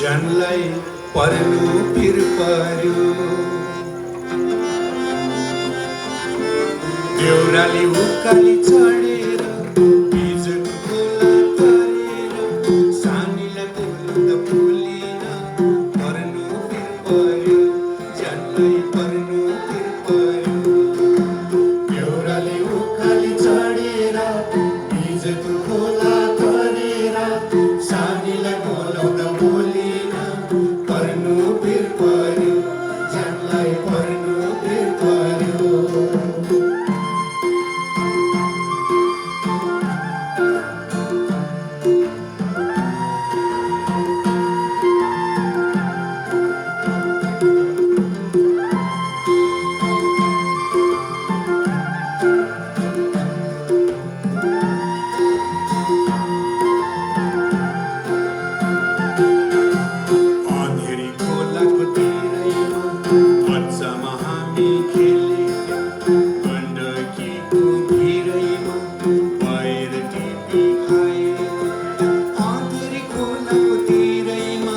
ज्यानलाई पर्नु फिर पर्यो। देउराली उकाली चढेर बिजको खोला तरेर सानीलाई बोल्दा बोलिन पर्नु फिर पर्यो। ज्यानलाई पर्नु फिर पर्यो। देउराली उकाली चढेर बिजको खोला तरेर सानीलाई बोलाउँदा बोलिन पर्नु फिर पर्यो। ज्यानलाई पर्नु फिर पर्यो। अँधेरी खोलाको तिरैमा बच्चामा हामी खेलेका गण्डकीको भिरैमा पैर टिपी खाएका। अँधेरी खोलाको तिरैमा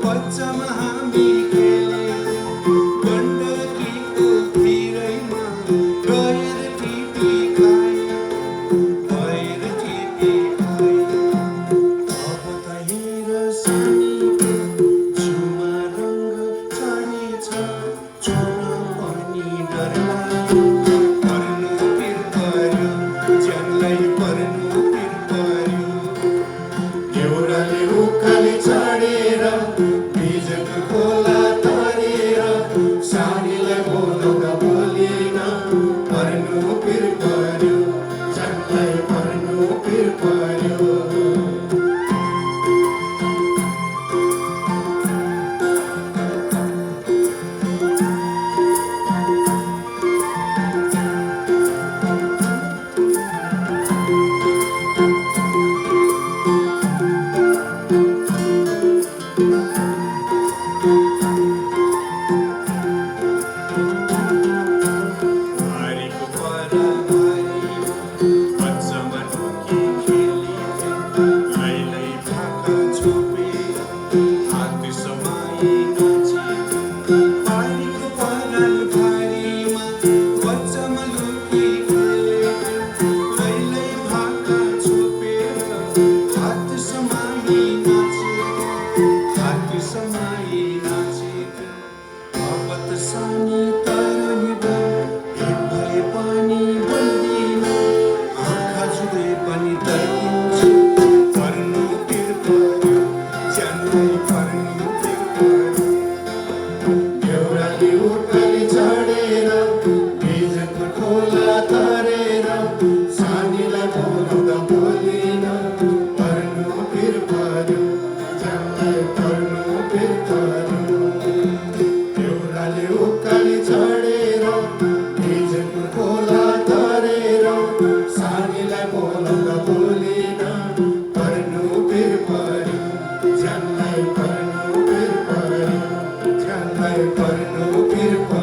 बच्चामा हामी खेलेका गण्डकीको भिरैमा पैर टिपी खाएका। पैर टिपी खाएका। अब त हेर सानीको जिउमा रङ्ग चढेछ छुन पनि डर लाग्यो। पर्नु फिर पर्यो। ज्यानलाई पर्नु फिर पर्यो। देउराली उकाली चढेर बिजको खोला तरेर सानीलाई बोलाउँदा बोलिन पर्नु फिर पर्यो। ज्यानलाई पर्नु फिर पर्यो। भारीको पराभारीमा बच्चामा ढुकी खेलिन्छ लैलै भाका छोपेर हात समाई नाचिन्छ। भारीको पराभारीमा बच्चामा लुकी खेलिन्छ लैलै भाका छोपेर हात समाई नाचिन्छ। हात समाई नाचिन्छ। अब त सानी तरनी भेट भए पनि बोल्दिन आँखा जुधे पनि तर्किन्छु। पर्नु फिर पर्यो। ज्यानलाई पर्नु फिर पर्यो। देउराली उकाली चढेर बिजको खोला तरेर सानीलाई बोलाउँदा बोलिन पर्नु फिर पर्यो। ज्यानलाई पर्नु फिर पर्यो। देउराली उकाली चढेर बिजको खोला तरेर सानीलाई बोलाउँदा बोलिन पर्नु फिर पर्यो। ज्यानलाई पर्नु फिर पर्यो। ज्यानलाई पर्नु फिर पर्यो।